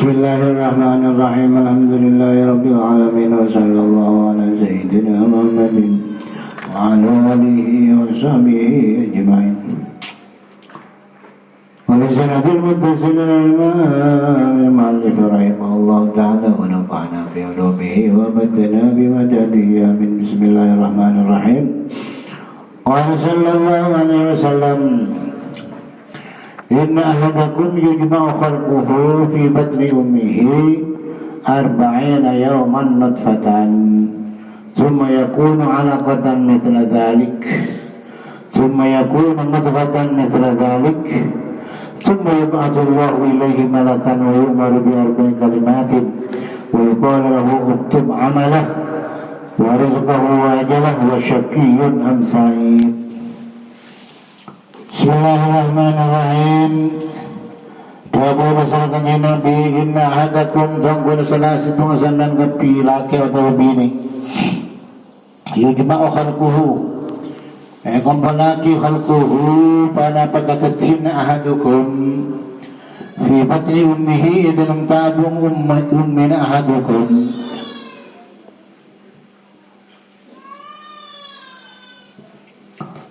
Bismillahirrahmanirrahim. Alhamdulillahirabbil alamin wa sallallahu ala sayyidina Muhammadin wa ala alihi wa sahbihi ajma'in. Wa bisanatil muttasil al-imam al-mu'allif rahimahullah ta'ala wa nafa'na fi ulumihi wa badana bima tadiya min. Bismillahirrahmanirrahim. Wa sallallahu alaihi wasallam. Inna ahadakum yujma'u khalquhu fi batni ummihi 40 yawman nutfatan thumma yakunu 'alaqatan mithla dhalik thumma yakunu mudghatan mithla dhalik thumma yub'atsu Allahu ilayhi malakan wa yu'maru bi arba'i kalimatin wa yuqalu lahu uktub 'amalahu wa rizqahu wa ajalahu wa syaqiyyun am sa'id. Bismillahirrahmanirrahim. Dabu bersama Nabi inna ahadakum tanggul selasi pengasanan kepi laki atau bini yujma'u khalquhu kumpulaki khalquhu pada pagkakatina ahadukum fi batni ummihi dalam tabung ummina ahadukum.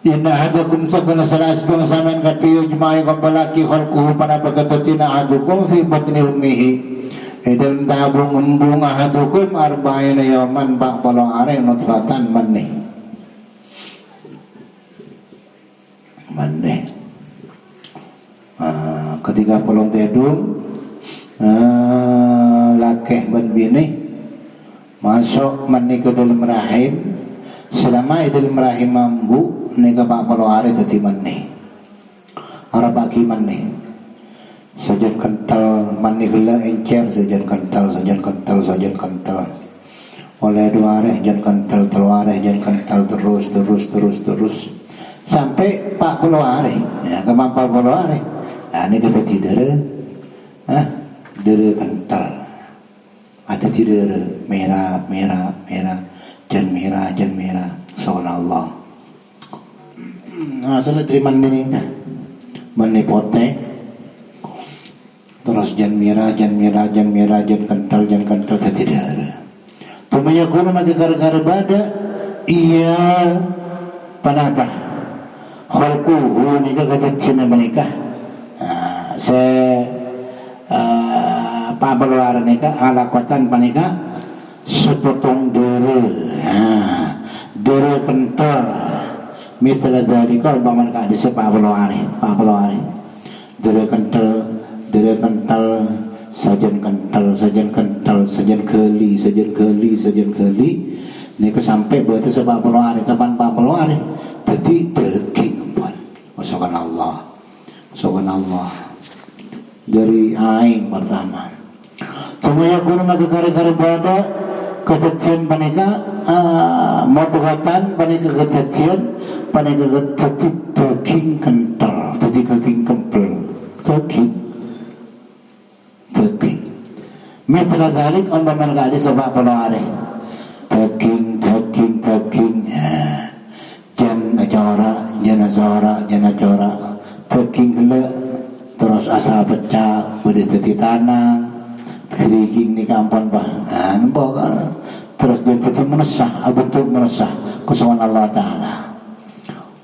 Inna ahadakum sabana salas pengasaman kapiyo jema'i kumpulaki khalquhu pada pagkakatina ahadukum fi batni ummihi dalam tabung umbung ahadukum 40 yaman 40 hari nutfatan manih ketika polong tedung lakeh dan bini masuk manih ke dalam rahim. Selama dalam rahim mambu nika 40 hari dadi maneh. Ora pagi maneh. Sajen kental maneh gela encer sajen kental. Oleh 2 hari jan kental, 3 hari jan kental terus sampai 40 hari. Ya, ke 40 hari. Nah, ini kita tidur. Dere kental. Ada tidur merah. Jan merah. Subhanallah. Asal dari mani pote terus jan merah jan kental tadi darah tumaya kuna maka gara-gara bada iya panapa khalquhu nika kacina menikah pabaluar nika alakotan panika sepotong dere kental mitra dari kau baman kak desa Pak Pelawari dere kental sajen keli ini kesampai buat desa Pak Pelawari kapan Pak Pelawari jadi daging pun subhanallah dari aing pertama semuanya guna maka kare-kare pada kejadian panika motogatan panika kejadian panika jadi daging kental jadi daging kempel daging mitra dalik umpaman kali sebab pelawari daging jan acora daging gele terus asa pecah udah jadi tanah keriging ni kampon bah nampak terus dia jadi bentuk menesah kusuan Allah Ta'ala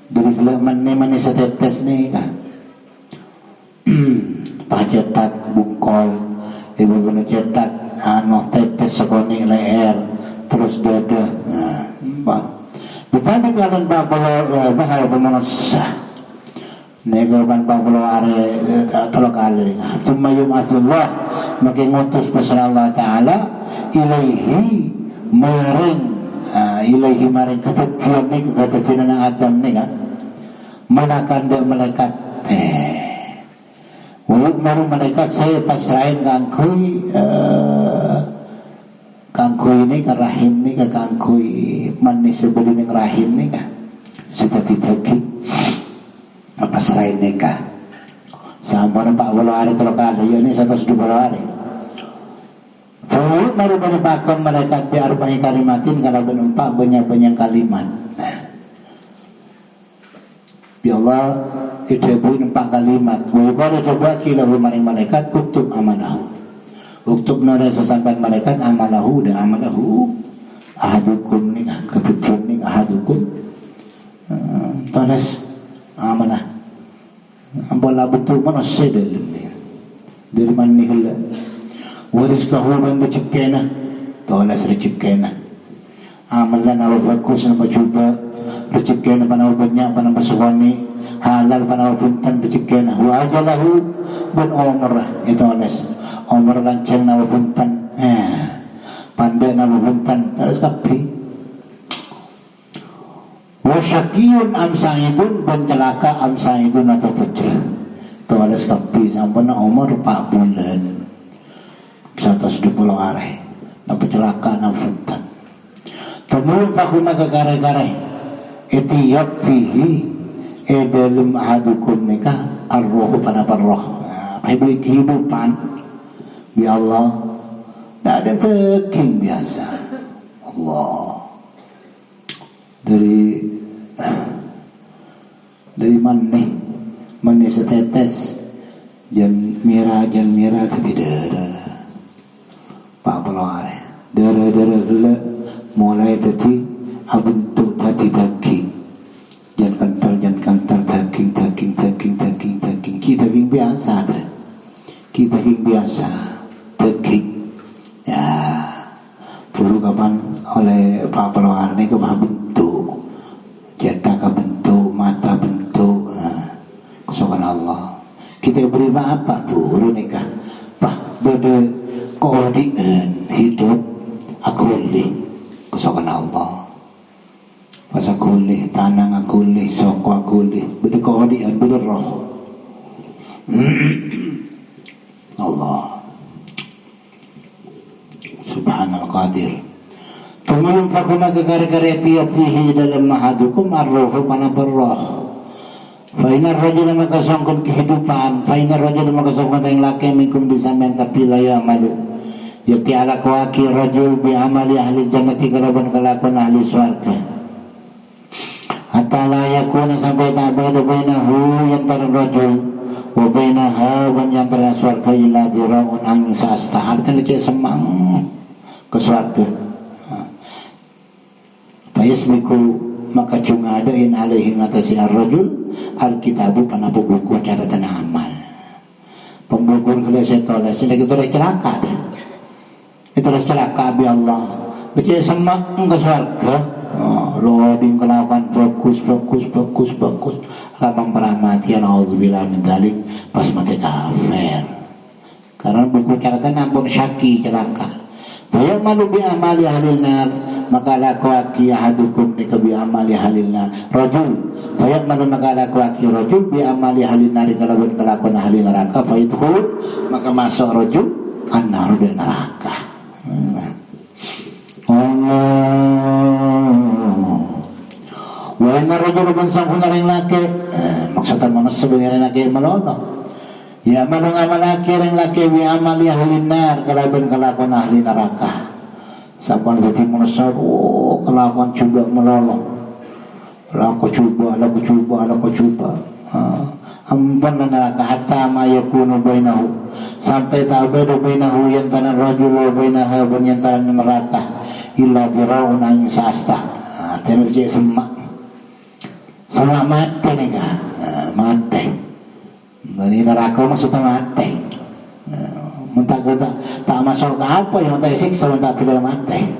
dari film mani setetes ni kan pacetak bukol ibu guna cetak tetes sekoni leher terus dada tetapi kalian bahaya menesah negaban pangkeluare tolong kali cuma yumatullah makin ngutus pesan Allah Ta'ala ilaihi maring kejadian ni kejadian ng Adam ni kan manakan dia malaikat wujud maru malaikat saya pasrahin kangkui ni ke rahim ni ke kangkui manis sebelum ni rahim ni kan sudah didaging apa selain nikah sampai 40 hari terkali ini 120 hari Sahut baru menyebabkan malaikat biar banyak kalimatin kalau benumpak banyak kalimat. Bi Allah itu 4 kalimat. Kalau coba kila maring malaikat kutub amanah. uktubna dan sesampai malaikat amalahu dan amalahu ahadukum nih kebetulan nih ahadukum tulis amanah ampun betul mana sedel dari mana nih kalau waris kahurang bercipkena tulis bercipkena amalan awal fokus nama coba bercipkena panau banyak panau basuhani halal panau puntan bercipkena wa ajalahu bin umrah itu tulis umur lancang nama puntan pandai nama puntan terus kapi wasyakiyun amsa'idun dan celaka amsa'idun atau pecah tulis kapi sampai umur 4 bulan 120 hari nama celaka nama puntan temuin fakuma kegare-gare iti yakfihi dalam ahadukum nikah arrohu panaparroh kehidupan bi Allah tidak ada yang teking biasa Allah dari mana setetes jan mira tadi darah pak pelare darah gula mulai tadi abentuk tadi daging jan kental daging kita daging biasa daging ya puru kapan oleh Pak Pelawar ini ke bentuk jatah ke bentuk mata bentuk kesukaan Allah kita beri apa puru nikah pak beda koordinat hidup akulih kesukaan Allah pas akulih tanang akulih soko akulih beda koordinat beda roh Allah Subhanal Qadir. Kemudian fakuna kegara-gara fihi dalam mahadukum arruhu panabarrah. Fainar rajul maka sangkun kehidupan, fainar rajul maka sangkun yang laki minkum bisamen kapila ya malu. Yakti ala kawaki rajul bi amali ahli jannati kalaban kelakuan ahli swarga. Hatta la yakuna sampai tak beda bainahu yang rajul wa bainaha wan yang swarga ila diraun angin saastahar kan cek semang ke swarga. Fayasmiku maka cuma adain alaihi ngatasi ar-rajul al-kitabu kana buku catatan amal. Pembukuan kalau saya tulis ini kita celaka. Itu celaka bi Allah. Cek semang ke swarga. Loading kelakuan fokus akan memperamati na'udzubillah min dzalik pas mati kafir karena buku catatan ampun syaki celaka bayar malu bi amali ahlil nar maka lakuaki ahadukum nika bi amali ahlil nar rajul bayar malu maka lakuaki rajul bi amali ahlil nar kalawan kelakuan ahli neraka faidhul maka masuk rajul an-nar dan neraka wa inna rajul man sangkuna ring laki maksudnya mana sebenarnya laki melono ya malu ngamal laki ring laki wi amali ahli nar kalaban kelakuan ahli neraka saban dadi manusia kelakuan coba melono laku coba ampun neraka hatta ma yakunu bainahu sampai tak beda bainahu yang tanah rajul wa bainaha yang tanah neraka illa biraun angin sasta terjadi sama mati nih kan mati dari neraka maksudnya mati mentah tak masuk ke apa yang mentah siksa mentah tidak mati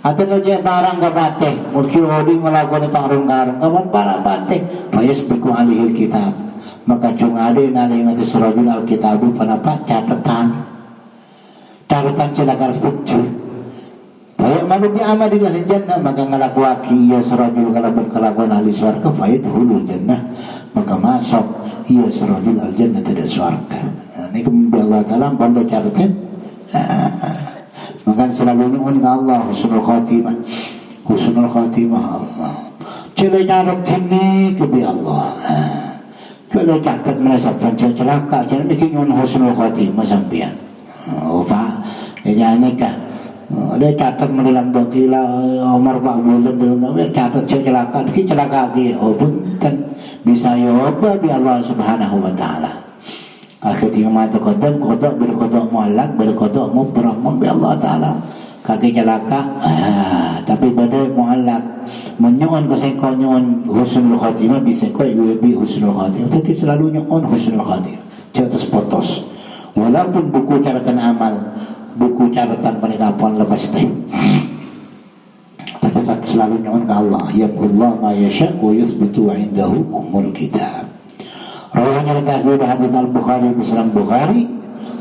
atau kerja barang gak mati mungkin hoding melakukan itu arung-arung kawan para mati bayas biku alihil kitab maka cuma ada yang alih surajul al-kitabu kenapa catatan celaka sepucuk Baik malu bi amali ahli jannah maka ngalakuaki ya surajul kalaban ahli swarga faidhulul jannah maka masuk ya surajul al jannah tidak swarga. Ini kemudian Allah Ta'ala pada caratan maka selalu nyuhun ke Allah husnul khatimah Allah cila nyarat ini ke Allah kalau catat merasa pancah celaka jangan bikin nyuhun husnul khatimah sampian Pak ya nikah dia catat dalam bakila Umar Pak Bulan dalam catat celaka lagi oh punten bisa yoba bi Allah Subhanahu wa taala Akhir yang mata qadam qada berqada muallaq berqada mubram bi Allah taala kaki celaka tapi pada muallaq menyon keseko nyon husnul khatimah bisa kau lebih husnul khatimah tapi selalu nyon husnul khatimah cetus potos walaupun buku catatan amal buku catatan penikapan lepas teh tetap selalu nyon ke Allah ya Allah ma yasha wa yuthbitu indahu umul kitab. Rawahnya dikatakan hadits al-Bukhari Muslim Bukhari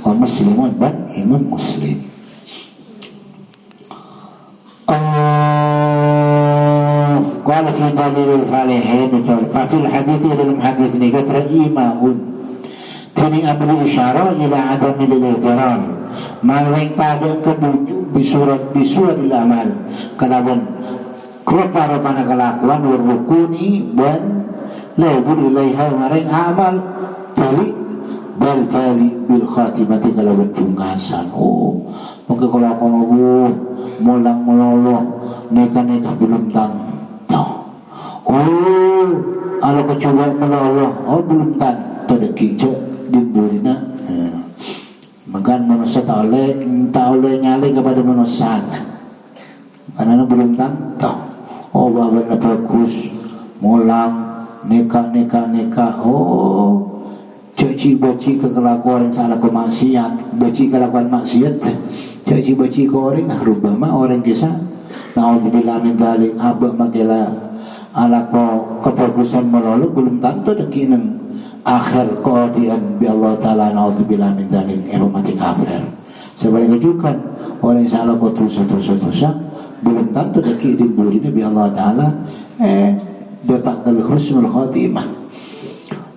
wa Muslimun dan Imam Muslim. Qala fi dalil al-falihin fa fil hadits dalam hadis ini kata imaun tini amri isyarah ila adam al-i'tiram maling pada ketujuh bisurat al-amal kalawan kepada mana kelakuan warukuni dan labur ilaiha maring amal tali bal tali bil khatimati kalawan pungkasan mungkin kalau aku mulang meloloh nikah belum tahu kalau kecoba meloloh belum tahu deki je diburina makan manusia tak oleh nyali kepada manusia karena belum tahu bawa bagus mulang nikah baci kekelakuan yang salah kemaksiat baci kelakuan maksiat baci ke orang rubama orang kisah na'udzubillah min dzalik abah makila ala kebagusan melulu belum tentu dekineng akhir qadian bi Allah taala na'udzubillah min dzalik mati kafir sebaliknya juga orang yang salah dosa belum tentu deki diburina bi Allah taala dapat husnul khatimah.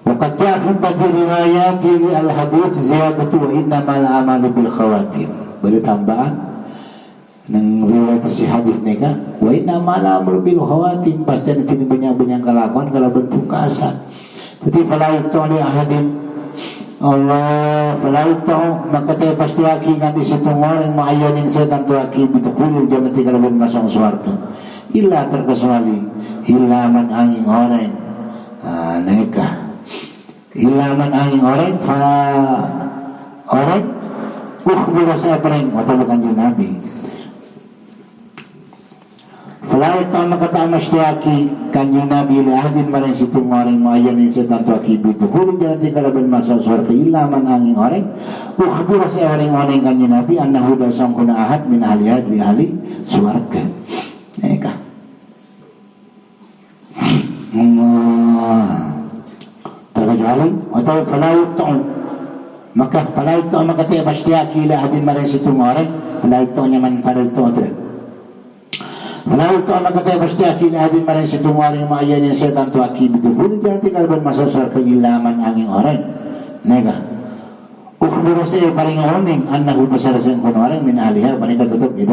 Waqad ja'a fi ba'd riwayat al-hadits ziyadatu wa innamal a'malu bil khawatim. Boleh tambahan nang riwayat si hadis ni kan wa innamal a'malu bil khawatim pasti nanti banyak kelakuan kalau berpungkasan. Jadi kalau itu ada hadis Allah kalau itu maka dia pasti akan di situ orang ma'ayyanin setan tu akan bidkhulul jannati kalau masuk surga. Illa terkecuali hilaman angin orang nikah hilaman angin orang orang ukhbira saya pering atau bukan Nabi Falai ta'ala kata masytiaki kanjeng Nabi lahadin maring situ orang ma'ayanin setan tuaki bidukuli jangan kalau bermasa surga hilaman angin orang ukhbira saya orang kanjeng Nabi annahu dasam kuna ahad min ahli surga nikah terkecuali atau falaik ta'u maka tiap pastiaki ila hadin maring situng orang falaik ta'u nyaman falaik ta'u maka tiap pastiaki ila hadin maring situng orang ma'ayanin setan tuaki bidukuli jangan tinggal bermasa surga ilaman angin orang nega ukhbira saya paling oning annahu basarasan kun orang min ahliha panika tutup itu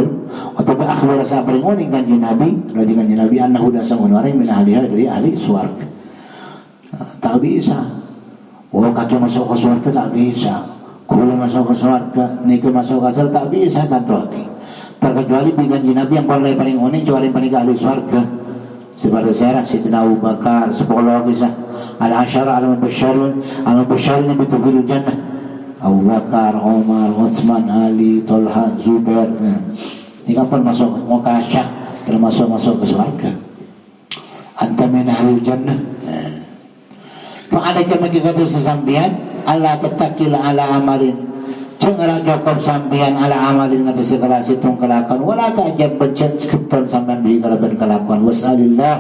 atau akhbara sa paling oning kanjeng Nabi radhi kanjeng Nabi annahu dasang kun orang min ahliha dari ahli swarga tak bisa kaki masuk ke swarga tak bisa kula masuk ke swarga nika masuk ke swarga tak bisa tantoki terkecuali kanjeng Nabi yang paling oning kecuali panika ahli swarga seperti syarat Sayyidina Abu Bakar 10 kisah al-asyara al-mubasysyirin bidukhulil jannah Abu Bakar, Umar, Utsman, Ali, Talha, Zubair. Ini kapan masuk Mukasyah termasuk masuk ke surga. Anta min ahli jannah. Fa ada kami kata sesambian Allah tatakil ala amalin. Jangan jawab sambian ala amalin ngata segala situng kelakuan. Wala ta'jab bencet skripton sambian bihi kalaban kelakuan. Wasalillah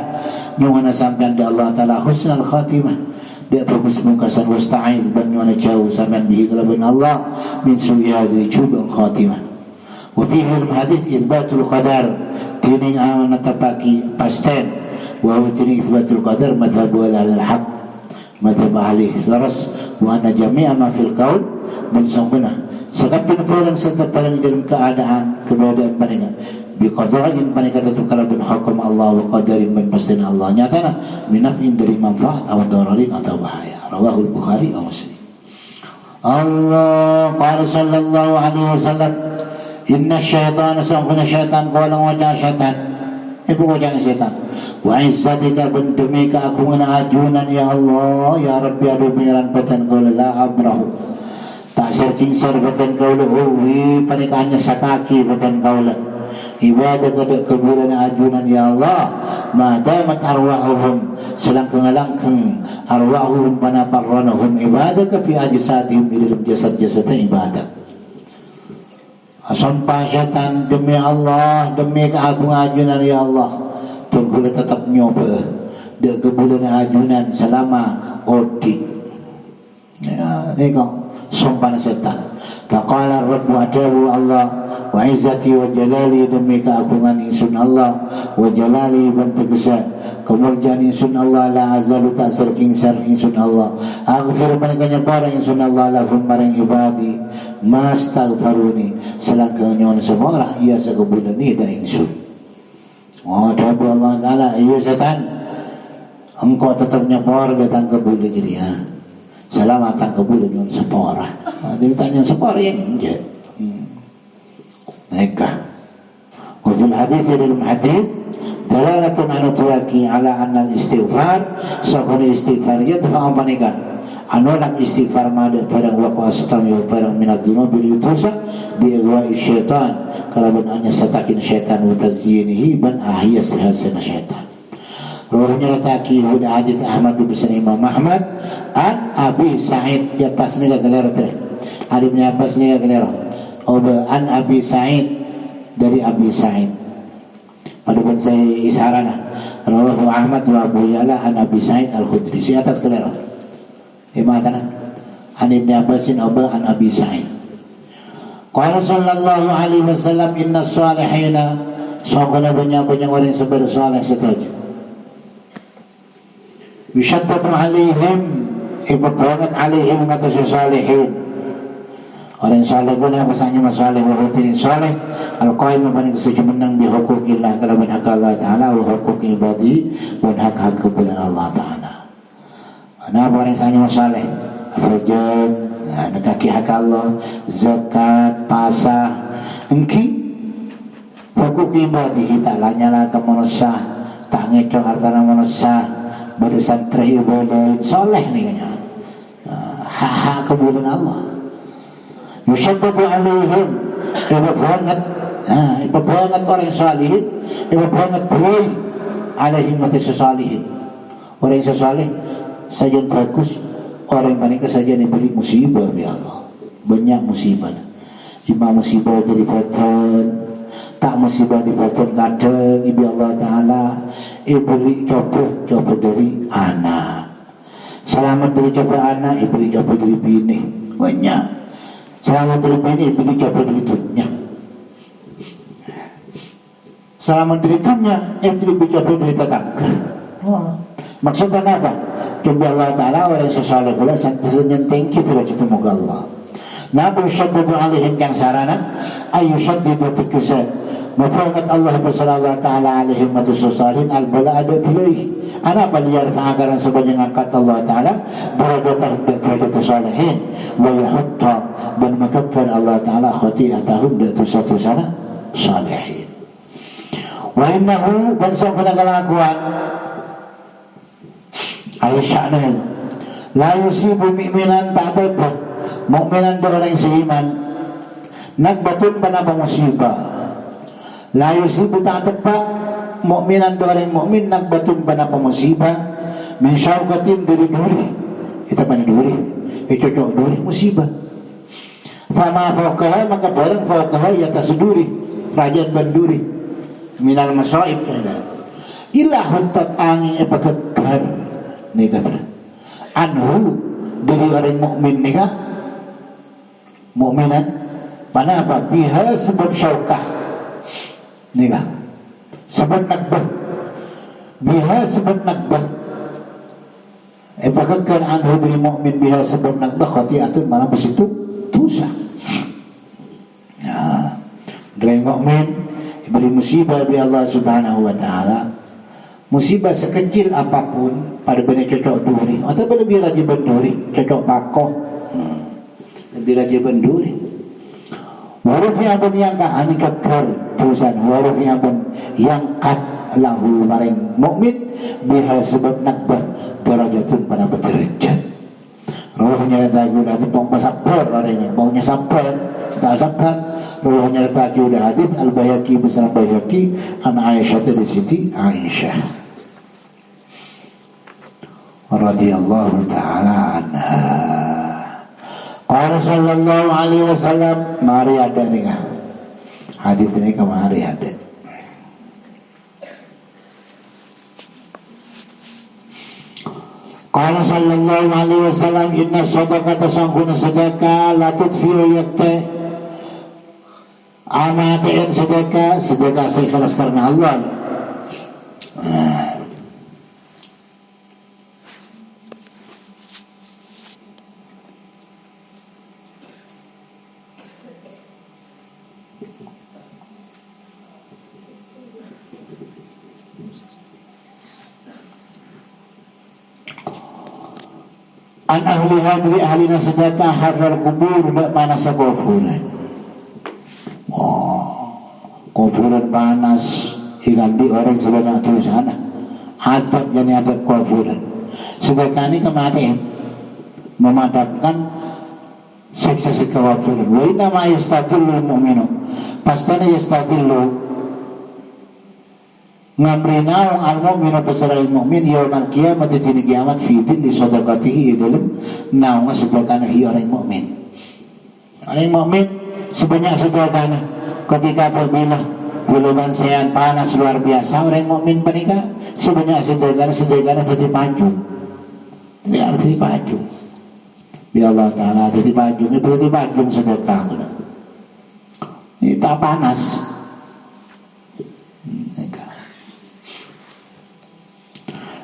nyungana sambian di Allah Ta'ala husnul khatimah. Dia terus mengkasan wasta'in dan nyungana jauh sambian bihi kalaban Allah min suyadi jubal khatimah. Wa fihi al-hadith isbatul qadar tining aman natapaki pasten wa tining isbatul qadar madhabu al-haq madhab ahli laras wa anna jami'a ma fil qaul dan sambuna sekap pinpuran serta paling dalam keadaan paninga bi qada'in paninga tu kalabun hukum Allah wa qadarin min pastin Allah nyatana minafin dari manfaat atau dararin atau bahaya rawahul Bukhari wa Muslim. Allah qala sallallahu alaihi wasallam inna syaitana sangkuna syaitan qala wajah syaitan ibu wajah syaitan wa izzatika bendemika aku ngana ajunan ya Allah ya Rabbi adu pengiran patan qala la abrahu searching batan kaula wi panikaannya sakaki batan kaula ibadah kada kebulan ajunan ya Allah madamat arwahum selang kengalangkeng arwahum panaparranahum ibadah ka fi ajsadihim di dalam jasad-jasad ibadah sampai syaitan demi Allah demi keagungan ajunan ya Allah tunggu tetap nyoba dia kebulan ajunan selama odi ya ni kau sumpah setan. Faqala Rabbu adabu Allah wa izzati wa jalali demi keagungan insun Allah wa jalali dan tegesa kemuliaan insun Allah la azalu tak serking insun Allah aghfir panikanya para insun Allah lahum marang ibadi mastaghfaruni selangkah nyon semua orang ia sekebulan ni dah insun adabu Allah Ta'ala iya setan engkau tetap nyapor datang ke bulan jadi ya selamatan kebulan yang sepora. Dia tanya sepora yang enggak. Mereka. Wafil hadis dalam hadis dalalatun anu tuwaki ala anna istighfar sakuni istighfar yadfa'u panika. Anolak istighfar mada parang waqa astami parang minad dunubi dosa bi agwa'i syaitan kalaban anya satakin syaitan wa tazyinihi ban ahiyas hasana syaitan. Ruhnya letaki Huda Hajat Ahmad bisa Imam Ahmad an Abi Sa'id di atas ni galera teh. Hari ni atas ni galera. Oba an Abi Sa'id dari Abi Sa'id. Pada pun saya isharana. Rawahu Ahmad wa Abu Ya'la an Abi Sa'id Al-Khudri. Si atas galera. Imatana. An Ibn Abbasin oba an Abi Sa'id. Qala sallallahu alaihi wasallam inna salihina sangkala banyak orang sebar salih saja. Bishattatu alaihim ibabangat alaihim kata sesalihin orang salih pun yang pasangnya masalih warutin salih al-qaim mapaning kesejumenang bihukukillah kalaban hak Allah Ta'ala wa hukuk ibadi dan hak-hak kebulan Allah Ta'ala apa orang sanya masalih fajad nakaki hak Allah zakat pasah engki hukuk ibadi tak lanyala ke manusia tak ngecok hartana manusia barisan terakhir soleh ni kanya hak-hak kebulan Allah yushaddadu alaihim ibabangat orang salihin ibabangat buhay alaihim mati sesalihin orang yang sesalih sajian bagus orang yang panik sajian diberi musibah ya Allah banyak musibah ima musibah dari batan tak musibah di batan kadang ibu Allah Ta'ala iberi coba dari anak selamat dari coba anak iberi coba dari bini banyak selamat dari bini iberi coba dari dunia selamat dari dunia iberi coba dari tetangga maksudnya apa? Coba Allah Ta'ala orang sesalih pula senyenting kita ketemu ke Allah nabi syaddu alaihim yang sarana ayu syaddu tikisa Muframat Allah bersalawat ta'ala alaihim matususalihin al-bala ada pilih anak baliyar fa'agaran sebanyak angkat Allah ta'ala derajat salihin wa yahutta dan makabkan Allah ta'ala khuti'atahum datu sana salihin wa innahu bansang penagalakuan Aisya'nan la yusibu mu'minan ta'adabah mu'minan orang seiman nagbatun panabang musibah la yusibu ta'atapa mu'minan orang mu'min nagbatun panabang musibah min syaukatin dari duri kita mana duri cocok duri musibah fama fauqaha maka barang fauqaha yatas duri rajat banduri minal masaib ilah huntat angin ipagagkar ni kata anhu dari orang mukmin ni ka mukminan mana apa biha sebab syaukah ni ka sebab nakbah biha sebab nakbah ipagagkar anhu dari mukmin biha sebab nakbah khati'atun mana besitu dosa ya dari mukmin beri musibah bi Allah Subhanahu wa taala musibah sekecil apapun pada benda cocok duri atau lebih lagi benduri cocok pakoh lebih lagi benduri waruf yang pun yang kah anikat kar tulisan waruf yang pun yang kat lahu maring mukmin biha sebab nakbah derajatun pada derajat Ruhnya lagi udah hadis pong sabar orangnya, pongnya sabar, tak sabar. Ruhnya lagi udah hadis Al-Bayhaqi besar Bayhaqi, an Aisyah dari Siti Aisyah radhiyallahu taala anha. Qala sallallahu alaihi wasallam, mari ada nih hadis ini kemari ada. Qala sallallahu alaihi wasallam, inna sadaqata sangkuna sedekah la tudfi'u yakta amatain sedekah saya ikhlas karena Allah. An ahliha dari ahlina sedekah harral kubur panas kuburan. Kuburan panas ikan di orang sebanyak itu sana. Adab jadi adab kuburan. Sedekah ini kematian memadamkan siksa kuburan. Wa inna ma yastadillu mu'minu. Pastana yastadillu ngamrina al-mu'minu pasaril mu'min yawmal qiyamah di kiamat fi dhilli sadaqatihi dalam naunga sedekahna orang mukmin. Orang mukmin sebanyak sedekahna ketika apabila bulan sehat panas luar biasa orang mukmin menikah sebanyak sedekahna jadi maju. Ini arti maju. Ya Allah Ta'ala jadi maju, ini berarti maju sedekah. Ini tak panas.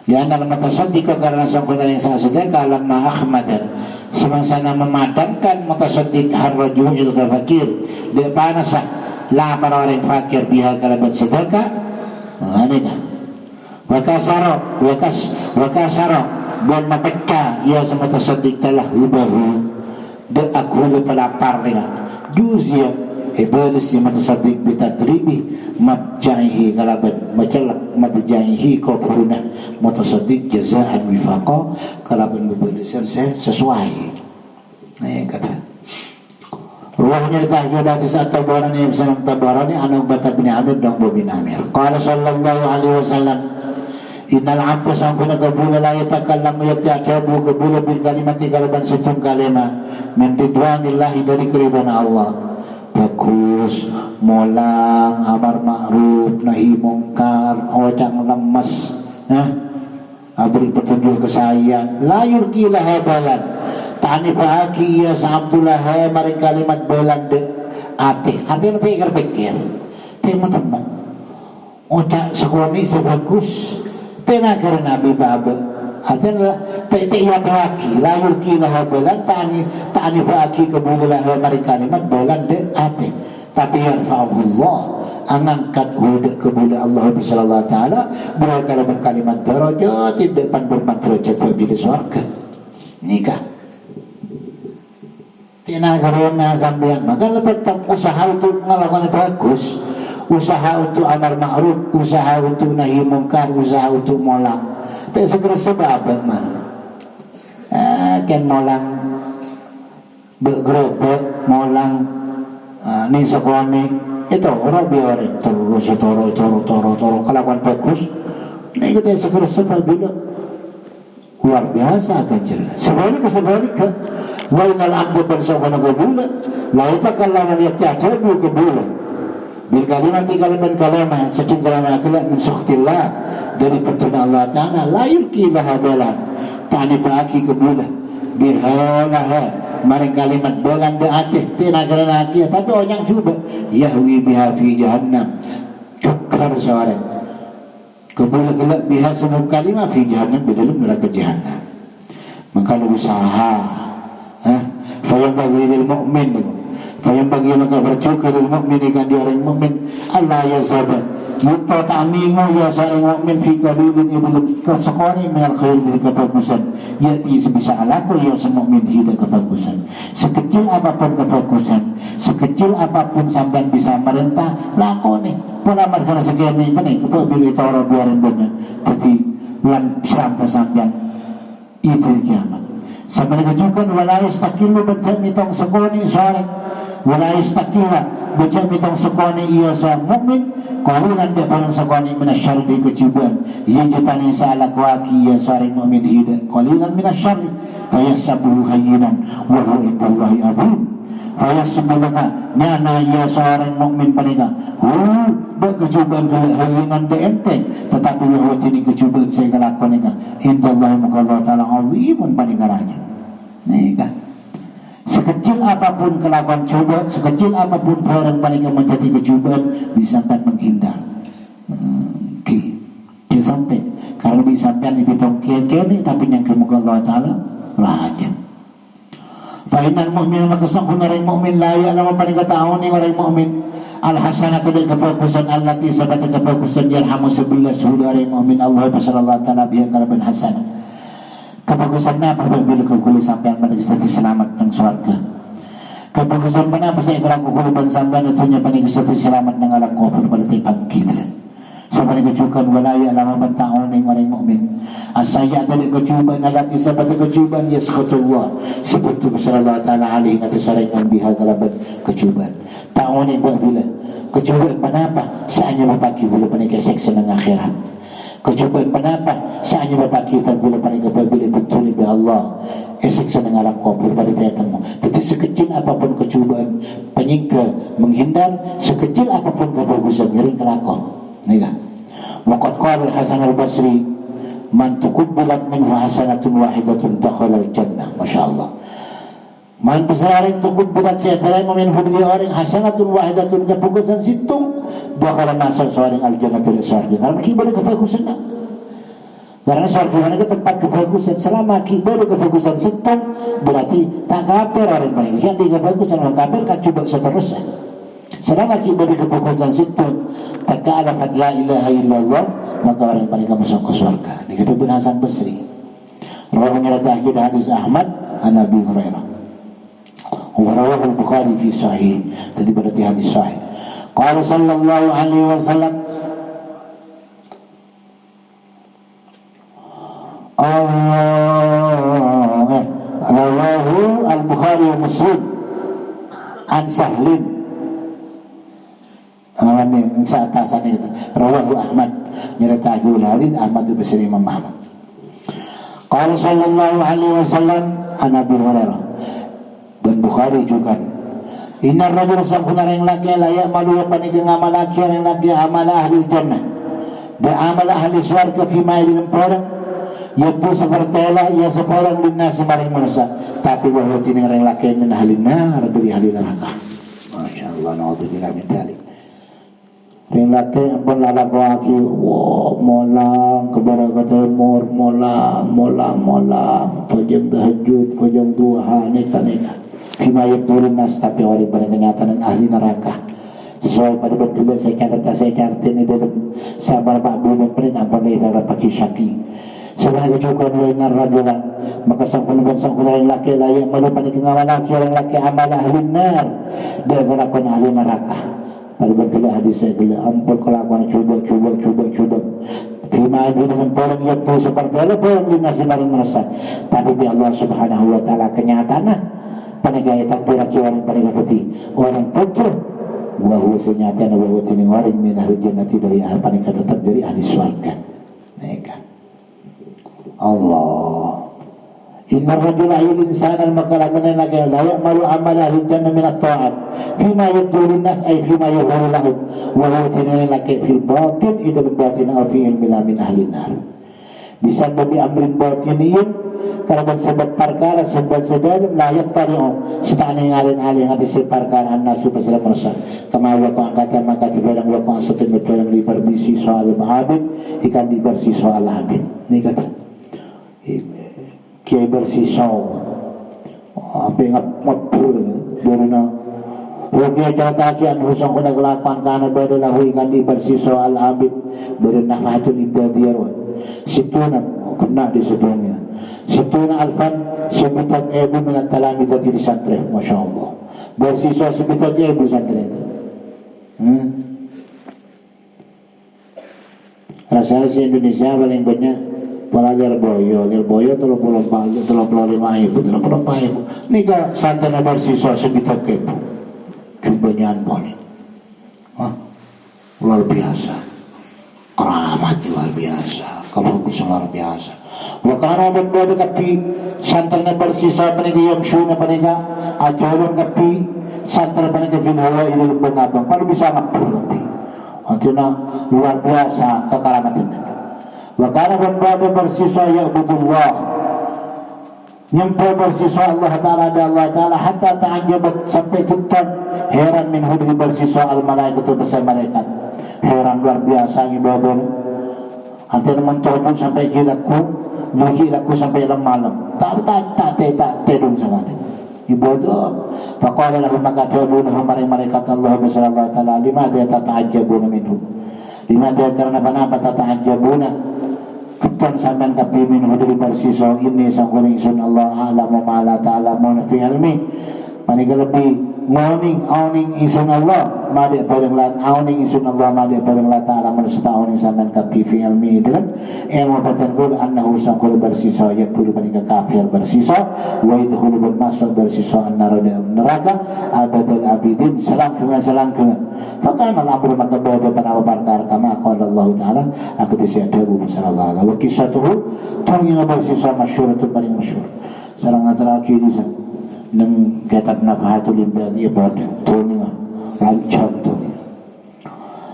Ya dalam mutasaddiq karena sangkutan yang sangat sedekah lamma ahmada semangsana memadamkan mutasaddiq harrajul fakir dia panasah lapar orang fakir biha kalabat sedekah ini kan wakasaro dan mapekka ia sama mutasaddiq telah lubahu dan aku pelapar dengan juzia ibadis yang mutasaddiq bitadribi matjaihi kalabat majalak matjaihi kufruna mutasaddiq jazaan wifaqa kalabat mubalisan sesuai. Nah kata ruahnya ditahjud hadis at-Tabarani yang sanad Tabarani an Uqbah bin Amir dan bin Amir qala sallallahu alaihi wasallam innal 'abda sangkuna qabula la yatakallamu yata'abu qabula bil kalimati kalaban situng kalima min ridwanillahi dari keridhaan Allah. Bagus molang amar ma'ruf nahi mungkar ojang lemes beri petunjuk kesayangan la yurkilah balan ta'ani bagi ya sa'abdullah mari kalimat balan de ati nanti pikir temu ojang sekolah sebagus tenaga nabi baba artinya tidak lagi layu kilah bulan tani bagi kebulan mari kalimat bulan de ate tapi yarfa'ullah angangkat hudak kebulan Allah sallallahu taala berkalimat kalimat darajat tidak panbermat derajat di surga nikah tenaga rena sampean maka tetap usaha untuk melakukan bagus usaha untuk amar ma'ruf usaha untuk nahi mungkar usaha untuk molang tak segera sebab mana kan molang bergerobak molang ni sekolah itu orang biar terus toro kelakuan bagus ini kita segera sebab bila luar biasa kan jelas sebaliknya wa inal abdu bersama kebulan laisa kalau melihat ada kebulan bil kalimat kalimah secing kalimat min sukhtillah dari pertuna Allah Ta'ala la yulki laha balan ta'ni ba'aki kebulah birhalaha maring kalimat balan be'atih tenaga laki tapi orang juga yahwi biha fi jahannam cukar seorang kebulah gelap biha semua kalimat fi jahannam di dalam neraka jahannam maka usaha fayam bagi lil mu'min fayam bagi maka bercukar lil mu'min ikan di orang mu'min Allah ya sahabat Muta ta'mingu ya seorang mu'min fi qalilin dalam kesekoni minal khair dari kebagusan yaitu sebisa alaku ya seorang mu'min hidayah kebagusan sekecil apapun kebagusan sekecil apapun sampai bisa merintah lakoni pun amat karena sekian ini pening kepala itu orang buaran benar jadi yang sampai itu kiamat Sama juga wala yastakilu baca mitong sekoni sore wala yastakila baca mitong sekoni iya sa mukmin qalilan dia parang sekoni minasyarri kecuban ia jatani sa alakwaki iya sore mukmin ida qalilan minasyarri fayahsabuhu hayyinan wa huwa indallahi azim fayahsabuka nyana iya seorang mukmin panika berkecuban hayyinan de enteng tetapi wa tini kecuban saya kelakon nika indallahi muka Allah taala azimun panikaranya. Nih kan, sekecil apapun kelakuan coba, sekecil apapun orang paling menjadi kecuban disampai menghindar. Dia sampai kalau disampaikan di bitong kene tapi yang kemuka Allah taala raja. Fainal mu'min maka sangkun orang mu'min la ya'lamu paling ketahuan ni orang mu'min al-hasanatu dan kefokusan allati sabat kefokusan yarhamu sebelah sudah orang mu'min Allah sallallahu taala biha kalaban hasanah. Kebagusan apa apabila kau kulit sampean pada kisah selamat dan surga. Kebagusan apa saya kalau kau kulit sampean itunya pada kisah selamat dengan alam kubur pada tipan kita. Seperti kecuban walaya lama bentang orang mukmin. Asaya dari kecuban alat kisah pada kecuban yaskutullah. Seperti sallallahu taala alaihi wa sallam membiha kalaban kecuban. Tahun yang berbila kecuban apa? Saatnya berpagi boleh panik seksa dengan akhirat. Kecuban kenapa? Saatnya bapak kita bila paling kepabila betul oleh Allah esek senang alam kubur pada tiadamu. Jadi sekecil apapun kecubaan penyingkir menghindar, sekecil apapun kebagusan ngering kelakon. Nih waqad qala Hasan al-Basri man tuqabbalat minhu hasanatun wahidatun dakhala al-jannah. Masyaallah. Man besarin tuqabbalat saya min hudri orang hasanatun wahidatun kebagusan situ bakal masuk seorang al-jannah dari surga. Kalau kibadah kebagusan nak. Karena surga itu tempat kebagusan. Selama kibadah kebagusan situ berarti tak kafir orang paling. Yang di kebagusan orang kafir kan coba seterusnya. Selama kibadah kebagusan situ tak alafat la ilaha illallah maka orang paling masuk ke surga. Dikata bin Hasan Basri. Rawahnya hadis hadis Ahmad an Abi Hurairah. Rawahu al-Bukhari fi sahih. Tadi berarti hadis sahih. Qala sallallahu alaihi wasallam rawahu al-Bukhari wa Muslim an Sahlin ini saatasan itu rawahu Ahmad nyerita hadis Ahmad bin Basri Imam Ahmad. Qala sallallahu alaihi wasallam an Abi Hurairah dan Bukhari juga Inna rajul sangkuna yang laki layak malu yang panik ngamal laki yang laki amal ahli jannah dan amal ahli surga fima dalam orang yaitu seperti lah ia seorang linnas maring manusia tapi bahwa ini orang laki min ahli nar dari ahli neraka. Masya Allah naudzubillah min dzalik. Yang laki ampun lalak waki molang kebaraka timur molang pojang tahajud pojang duha neka Himayat turun nas tapi orang pada kenyataan ahli neraka sesuai pada betul saya catat ini dalam sabar Pak Bulan pernah apa nih dalam pakai syaki sebenarnya cukup lenar rajulan maka sangkuna yang laki layak malu pada kengawan laki yang laki amal ahli nar dia kelakuan ahli neraka pada betul hadis saya bila ampun kelakuan cuba Kima dengan orang itu seperti itu orang dinasi maring merasa tapi bi Allah subhanahu wa ta'ala kenyataan panegaya takbir orang panegaya putih orang putih bahwa senyatanya bahwa ini orang min ahli jannati dari ahli panegaya tetap dari ahli surga. Mereka Allah inna rajul ayul insanan makalaman lagi layak malu amal ahli jannah min at-ta'at fima yudulun nas ay fima yuhuru lahum walau tinilai laki fil batin idul batin afi'il min ahli nar bisa babi amrin batiniyin kalau bersebut perkara sebut sedalam layak tari'um setani ngalin-alin hadis perkara an-nasu pasal merasa kama wakang kata maka dibilang wakang setin berbilang dibersih soal abid ikan dibersih soal abid ini kata kiai bersih soal apa yang matur duruna Rukiya jataki an husang kuna kelakuan kana badalahu ikan dibersih soal abid berenafatul ibadiyarwan situnan kena di situnya Situna alfan sebutan ebu minat talami dari di santri, Masya Allah. Bersiswa sebutan ebu santri itu. Rasanya si Indonesia paling banyak Pelajar boyo 35.000 nika santai bersiswa segitu kepo cobaan boleh luar biasa, keramat luar biasa, kebagusan luar biasa. Wakana berbeda tapi santai bersiswa penega yang syuna penega ajaran tapi santai penega binhawa ini lebih kalau bisa ngapur lebih artinya luar biasa kekeramatnya. Wakana berbeda bersiswa ya'budullah nyampai bersiswa Allah Ta'ala dan Allah Ta'ala hatta ta'ajabat sampai kita heran min hudri bersiswa al-malaikat itu bersama malaikat heran luar biasa ibadah antara mencoba sampai jilaku sampai malam tak tedung sangat ibadah faqala lahum maka jawabuna malaikat Allah sallallahu ta'ala lima dia tata'ajabuna minhu lima dia karena apa tata'ajabuna Kutan sampean tapi min hudri bersiswa ini sangkuring sun Allah alamu ma'ala ta'alamun fi ilmi manika lebih awning isun Allah madi paling lat awning isun Allah madi paling lat ta'alamun serta awning sampean tapi fi ilmi itu kan ilmu patangkul annahu sangkul bersiswa yakulu manika kafir bersiswa wa idhulu bermasuk bersiswa neraka abadal abidin selangkengan Fakana al-amru maka bahwa pada perkara kama qala Allah Ta'ala aku disiadabu sallallahu alaihi wa kisatuhu tangnya bersisa masyhur itu paling masyhur sareng antara kiri nang kitab nafahatul ibadi ibadah tunya lancar tuh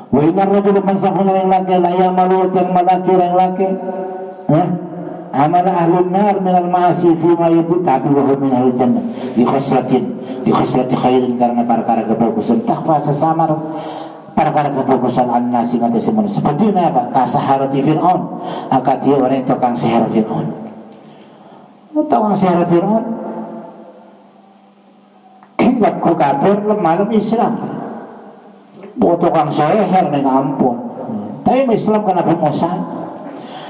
wa inna rajul man sahuna yang laki la yamalu yang laki amal ahlun nar min al-ma'asi fi ma yudtabi wa min al-jannah di khusrati khairin karena perkara kebagusan takwa sesamar perkara kebagusan an-nasi ngata semun seperti apa kasaharati fir'aun akad dia orang tukang sihir fir'aun tukang sihir fir'aun kilap ku kafir lemah Islam tukang sihir ning ampun tapi Islam kana Musa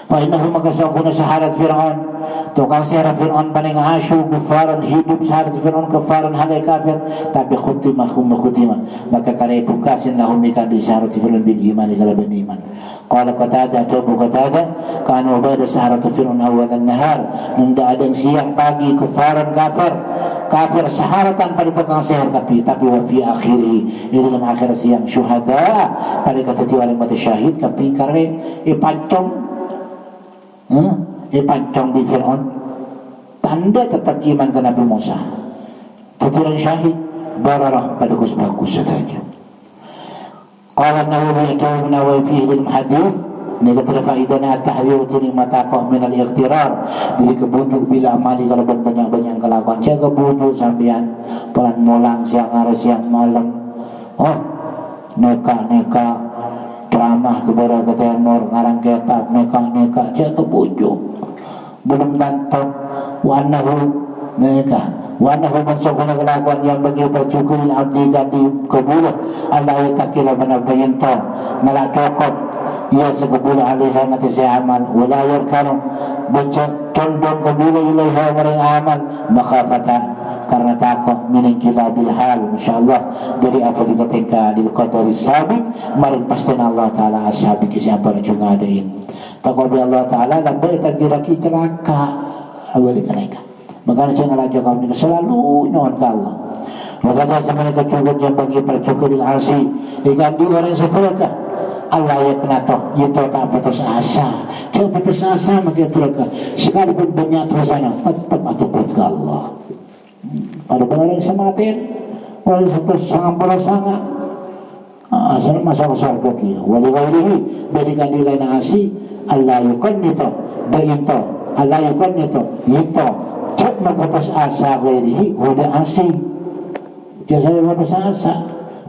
fa innahu makasabuna saharat fir'aun tukang sihir fir'aun paling asyu kufaran hidup saharat fir'aun kufaran halai kafir tapi khutimah maka kare bukasin lahum ikan di saharat fir'aun bin iman ikala bin iman qala qatada tabu qatada kan ubada saharat fir'aun awalan nahar nunda ada siang pagi kufaran kafir saharatan pada tukang sihir tapi wa fi akhirih ini dalam akhir siang syuhada pada kata tiwali mati syahid tapi kare pancong pancong di Fir'aun tanda tetap iman ke Nabi Musa kemudian syahid bararah pada bagus saja qala Nawawi itu Nawawi fi ilm hadis ini kata faidahnya at-tahwir tini mataqah min al-iqtirar jadi kebujuk bila amali kalau banyak kelakuan saya kebujuk sampean pelan molang siang hari siang malam neka ceramah kepada ketemur ngarang kitab neka dia kebujuk belum tantang wanahu mansukuna kelakuan yang bagi bercukurin abdi ganti kebulah Allah yatakila benar-benar malah cokot ia sekebulah alihah mati saya amal wilayar kanu baca condong kebulah ilaiha mereng amal makhafatan karena takut miningkila bilhal insyaallah dari apa dikatakan di qadari sabiq maring pasti Allah Ta'ala ashabi siapa yang juga adain takut Allah Ta'ala dan boleh takdiraki celaka awal mereka makanya jangan raja kaum ini selalu nyon ke Allah makanya semuanya kecukup yang bagi percukup asih ikan di orang sekelaka Allah ya kenapa itu tak putus asa jangan putus asa maka teraka sekalipun banyak terusana tetap atuput ke Allah pada orang sematin wali satu sangat asal masa surga kia wali gairihi dari kandilan asih Allah yukanito bayinto Allah yukanito yito cek putus asa gairihi wada asih jasa putus asa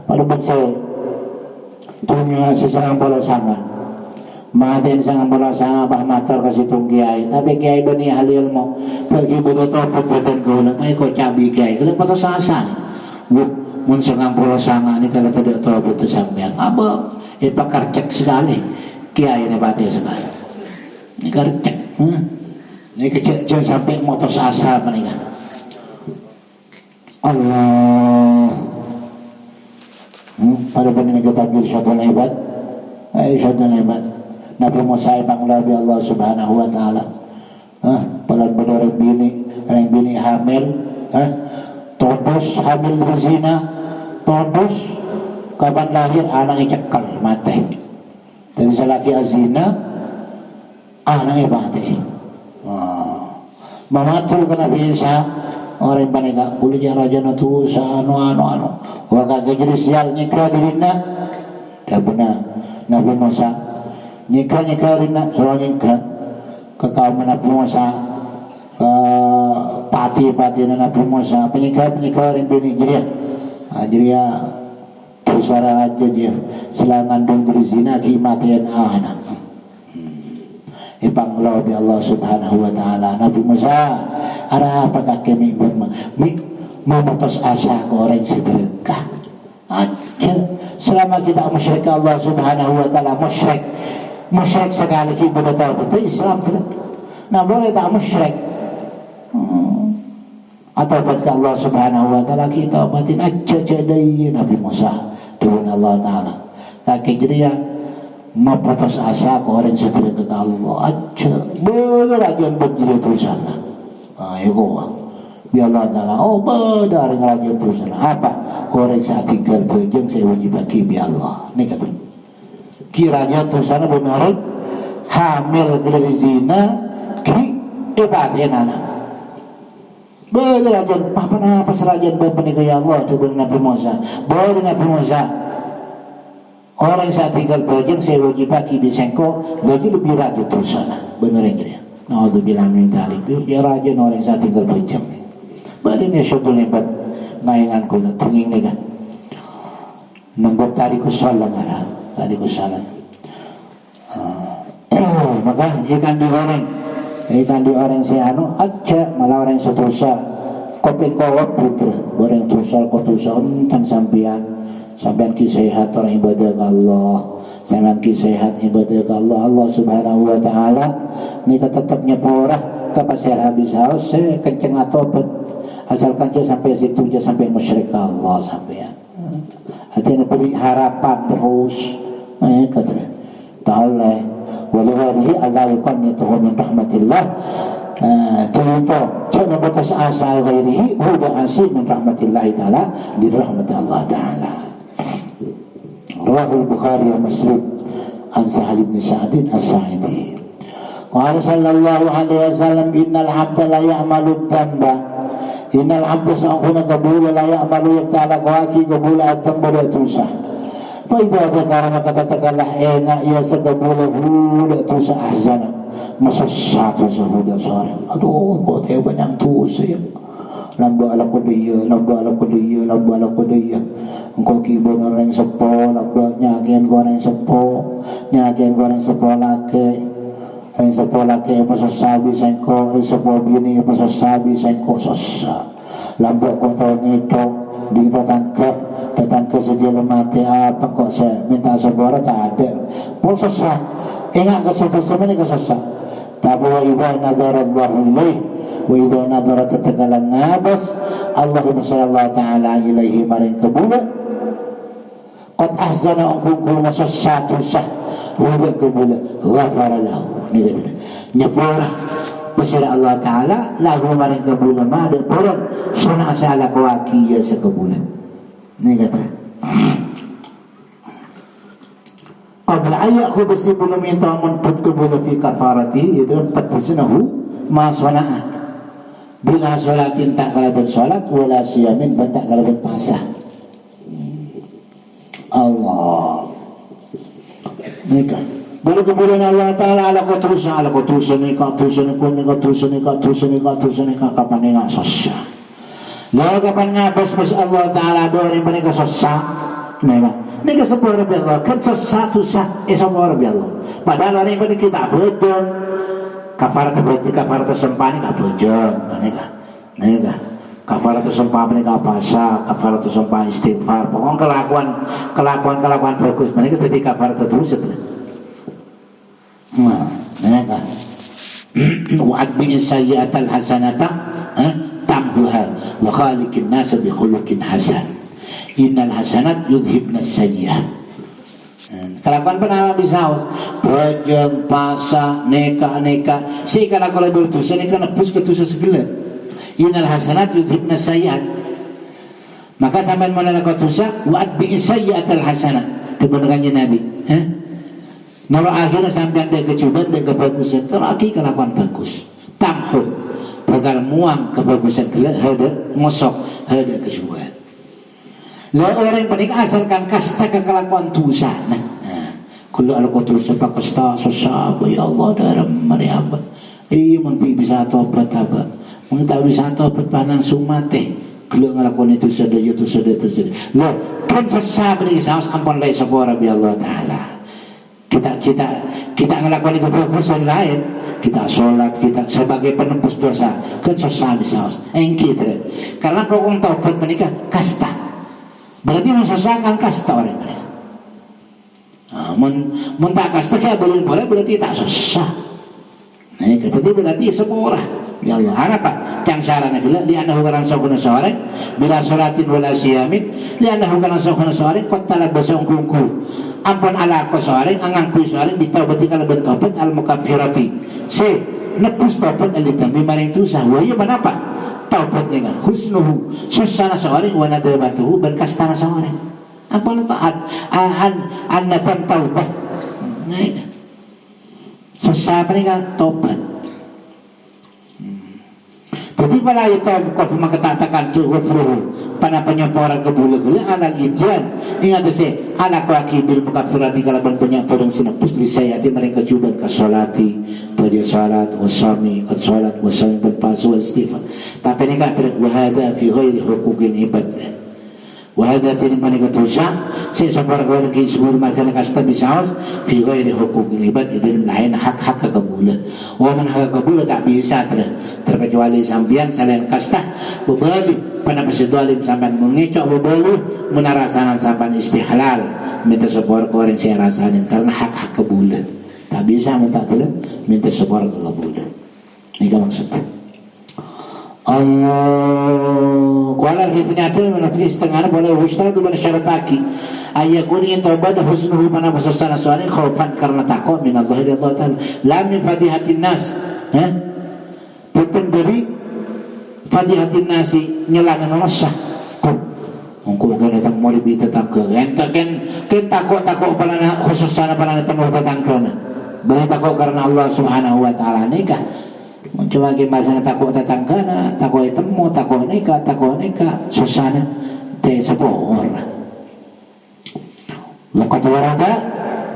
pada bangsa dunia sesangang bola sangat maden sangang bola sangat bah matar kasih tung kiai tapi kiai bani ahli ilmu pergi bodoh topot badan gula ay ko cabi kiai kalau putus asa mun sangang bola sangat ni kalau tidak topot itu sampean apa pakar cek sekali kiai ni badai sekali ini karcek ini kecil sampai putus asa menikah Allah pada benar kita takbir syaitan hebat syaitan hebat Nabi Musa panglabi Allah Subhanahu wa taala. Palan benar bini hamil, todus hamil berzina, todus kapan lahir anaknya cekal mati. Dari selaki azina anaknya mati. Mamatul ke Nabi Isa orang panega kuliah raja natu sa anu waka jadi sial nyikra dirina dah benar Nabi Musa nyikra dirina suruh nyikra ke kaum Nabi Musa pati Nabi Musa penyikra orang bini jeria suara aja dia selangan dong berzina kimatian anak ipanglaw bi Allah Subhanahu wa taala. Nabi Musa ara apakah kami memutus asa ke orang sedekah aja selama kita musyrik Allah Subhanahu wa taala musyrik sekali kita tahu itu Islam nah boleh tak musyrik atau kepada Allah Subhanahu wa taala kita batin aja jadai Nabi Musa dengan Allah taala kaki jadi memutus asa ke orang setia ke Allah aja bener aja berjilid terusan ya gua bi Allah taala benar aja terusan apa orang saat tinggal bejeng saya wajib bagi bi Allah ini kata kiranya terusan benar hamil dari zina ki ibadah anak bener aja apa serajan berpenikah ya Allah tu Nabi Musa boleh Nabi Musa orang saat tinggal bajeng saya wajib bagi disengko lagi lebih rajin terus sana benar ya naudzubillah min dzalik itu dia rajin orang saat tinggal bajeng balik ni syukur lebat naingan kula tunging ni kan nombor tariku salat tariku salat maka ikan digoreng si anu aja malah orang seterusnya kopi kawat putra goreng terusal kotusa tentang sampean kisehat orang ibadah Allah sampean kisehat ibadah Allah Allah Subhanahu wa taala ni tetapnya porah kapasir habis haus kenceng atopet asalkan dia sampai situ dia sampai musyrik Allah sampean hati beri harapan terus kata ta'ala waliharihi Allah yuqannituhu min rahmatillah contoh jangan batas asa ghairihi huwa asin min rahmatillah ta'ala di rahmat Allah ta'ala. رواه البخاري ومسلم عن سهل بن سعد الساعدي قال صلى الله عليه وسلم إن العبد لا يعمل الذنب إن العبد سأكون قبول لا يعمل يكتعلى قواكي قبول الذنب لا توسع فإذا ذكر maka katakanlah enak ia sekebulah لا توسع أحزانا مسسات sehudah seorang aduh kok dia banyak tusa ya lamba ala kudiya engkau kibun orang sepo lamba nyakian goreng sepo laki orang sepo laki pasasabi sengko sepo bini pasasabi sengko sasa lamba kau tahu nito di tetangga sedia lemati apa kok saya minta sebora tak ada posasa ingat kesusahan ini kesasa tapi wa idha nadarallahu ilaih wa idha nadara tetagalan nabas Allahumma sallallahu ta'ala ilaihi maring kebulan qad ahzana angkungkul masasatu sah hudan kebulan ghafara lahu nyepura pasir Allah ta'ala lahu maring kebulan ma'adil puran sunah asala kawakiya sa kebulan ini kata qabla ayyaku besi belum minta menput kebulan fi kafarati itu patbusinahu ma suna'ah bila sholatin tak kalaban sholat wala siyamin tak kalaban pasah Allah nikah boleh kemudian Allah Ta'ala ala kotusan nikah kapan nikah sosya lalu kapan ngabas pas Allah Ta'ala doa yang menikah sosya nikah sepuluh Rabbi Allah kan sosya tusah sepuluh Rabbi Allah padahal orang yang menikah kita betul kafarat sempani ka bojong nika kafarat sempani ka puasa kafarat sempani istighfar pokok kelakuan bagus menika dadi kafarat terus nika wa adbi sayyi'atal hasanata tambuha wa khaliqin nas bi khuluqin hasan innal hasanat yudhibna sayyi'at Kelakuan pernah bisa bejeng, pasa, neka si kana kalau berdosa neka nebus ke dosa segala. Innal hasanat yudhibna sayyi'at. Maka sampean menelakan dosa wa atbi'is sayyi'atal hasanah. Kebenarannya Nabi. Kalau akhirnya sampean ada kecuban dan kebagusan, terlaki kelakuan bagus. Tamhud bakal muang kebagusan ada ngosok ada kecuban. Lah orang yang paling asalkan kasta kelakuan dosa. Kalau aku dosa pak kasta sesab ya Allah dalam Maryam. Mun bisa tobat apa? Mun tak bisa tobat panang sumate. Kalau ngelakukan itu sudah. Lah kan sesab ni saus ampun lai sapora bi Allah taala. Kita ngelakukan kebagusan lain, kita sholat, kita sebagai penembus dosa, kan sesab saus. Engkit. Karena kau taubat menikah kasta. Berarti mensesakan kasta orang mereka. Mun tak kasta kaya boleh berarti tak sesah. Nah, jadi berarti sepora. Ya Allah, apa? Yang sarana bila li'annahu kana sawkuna sawari bila salatin wala siyamin li'annahu kana sawkuna sawari qad talabasa ungku. Ampun ala ko sawari angangku sawari bitawbati kala bentobat al mukaffirati. Nebus tobat alitambi maring tusah. Wa iya manapa? Taubat dengan husnuhu susana sawari wa nadamatuhu berkastana sawari apa taat annatan taubat sesama dengan taubat. Jadi pada itu kau mengatakan cuhufruhu pada penyempurna kebulu-bulu anak ijan ingat sih anak laki bil mukafirati kalau berpenyempurna sinapus disayati mereka juga ke salati pada salat wasami ke salat wasami berpasu istighfar tapi ini kata wahada fi ghairi huquqin ibad wahada ini mereka dosa si safar kau lagi sebelum mereka kasta bisaus fi ghairi huquqin ibad itu lain hak-hak kebulu waman hak kebulu tak bisa terkecuali sambian selain kasta berbalik pada persetualin sampai mengecok berbalik menarasanan sampai istihlal minta sepor koreng saya rasain karena hak-hak kebulan tak bisa minta kebulan minta sepor kebulan ini kan maksudnya Allah kuala hifniyatu menafis setengah boleh husnul itu bersyarataki ayakun yang taubat husnuhu mana bersasana suani khaufan karena takut min Allah ta'ala la min fadihatin nas betul dari fadihatin nasi nyelana mamasah ungku kan datang mau lebih tetap ke kan takut pada khusus sana pada temu tetangkana boleh takut karena Allah subhanahu wa ta'ala nikah mencoba gimana takut tetangkana takut temu takut nikah susana teh sepor waqad warada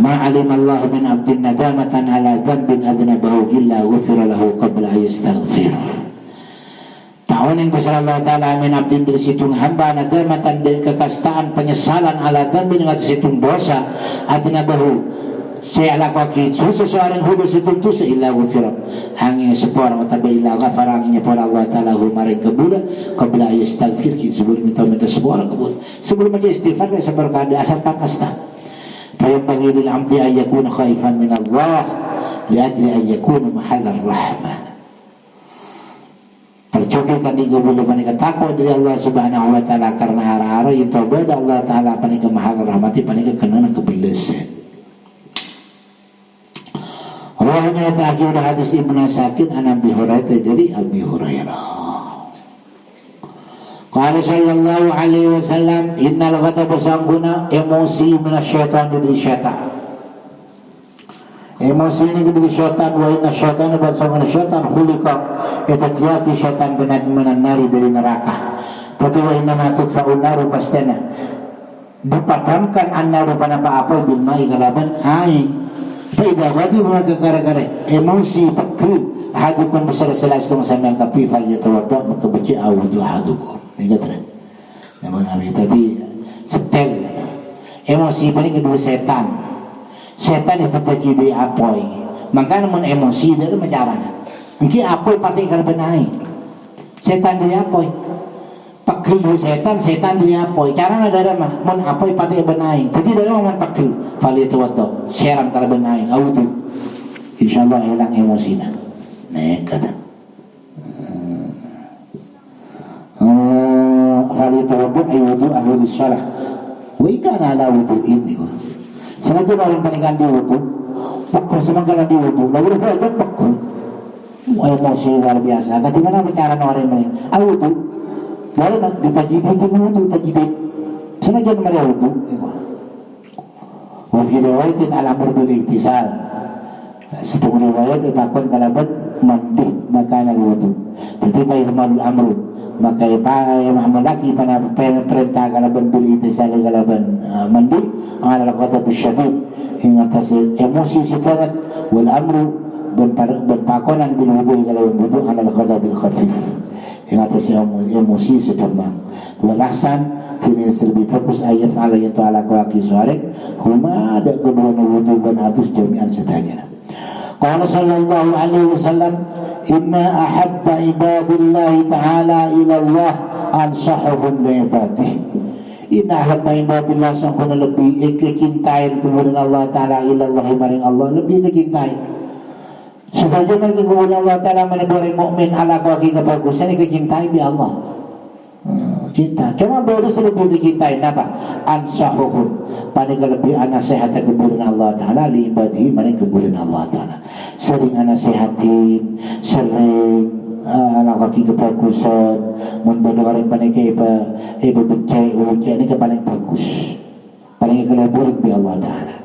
ma alima Allah min abdin nadamatan ala dhanbin adnabahu illa ghufira lahu qabla yastaghfir. Tahun yang besar Allah Ta'ala min abdin dari situng hamba nadamatan dari kekastaan penyesalan ala dhanbin dengan situng dosa adnabahu saya lakukan sesuatu hudu situng tu illa ghufira hanya sepora atau illa ghafara hanya pada Allah Ta'ala humaring kebula qabla yastaghfir sebelum minta sepora kebula sebelum aja istighfar seperti asalkan kasta. فينبغي للعبد أن يكون خائفا من الله لأجل أن يكون محل الرحمة. Percukupkan di gubulu panika takwa dari Allah subhanahu wa ta'ala karena hara-hara yang terbeda Allah ta'ala panika mahal rahmati panika kenana kebilas. Rawahnya ta'akhir hadis Ibnu Sakin an Abi Hurairah dari Abi Hurairah. Qala sallallahu alaihi wasallam innal ghadaba sanguna emosi minasyaitan dari syaitan. Emosi ini dari syaitan wa inna syaitana bersama syaitan khuliqa etatiati syaitan benar menari dari neraka. Tapi wa inna ma tudfa'un naru pastana dipadamkan an-naru pada apa bil mai kalaban air. Fa idza ghadiba maka gara-gara emosi pekil hadukum besar-besar setengah sampai kapi fal yatawadda maka baca awudu hadukum. Ingat kan? Namun Nabi tadi setel emosi paling kedua setan itu pergi di apoi maka namun emosi dari macarana mungkin apoi pati kalau benai setan dari apoi pakil setan dari apoi caranya dari mah mun apoi pati benai jadi dari mana pakil fali itu waktu seram kalau benai autu insyaallah hilang emosinya kata hal itu wudu ay wudu ahli shalah wa ikana ala wudu ini Sengaja orang panikan di wudu, pukul semangkala di wudu, lalu dia pukul. Emosi luar biasa. Bagaimana bicara orang ini? Wudu, lalu ditajibin wudu, tajibin. Sengaja mereka wudu. Wafi riwayatin al-amr bil-iktisal. Setengah riwayat ipakon kalabat mandi makanan wudu. Jadi payahmal amru. Maka yang laki pada perintah kalaban bil-iktisal kalaban mandi. Ala al-ghadab syadid. Hingga atas emosi sifarat wal amru berpakonan bil wudu kalaban wudu ala al-ghadab khafif. Hingga atas emosi sifarat. Wal ahsan kini lebih fokus ayat Allah yang Ta'ala kawaki suarek huma ada kedua wudu dan atus jami'an sedanya. Qala sallallahu alaihi wasallam inna ahabba ibadillahi ta'ala ila Allah ansahahum li ibadih. Inna ahabba ibadillah sangkuna lebih kecintain kemudian Allah Ta'ala ila Allah maring Allah lebih kecintain. Sesaja mereka kemudian Allah Ta'ala menebari mu'min ala kawaki kebagusan kecintain bi Allah. Cinta, cuma baru lebih dicintai apa? Ansahuhum, paling lebih nasihat kebulan Allah Taala li ibadihi, paling kebulan Allah Taala. Sering nasihatin, sering anak kaki kebagusan, membuat orang paling ibu bencai ini paling bagus, paling kelebihan bi Allah Taala.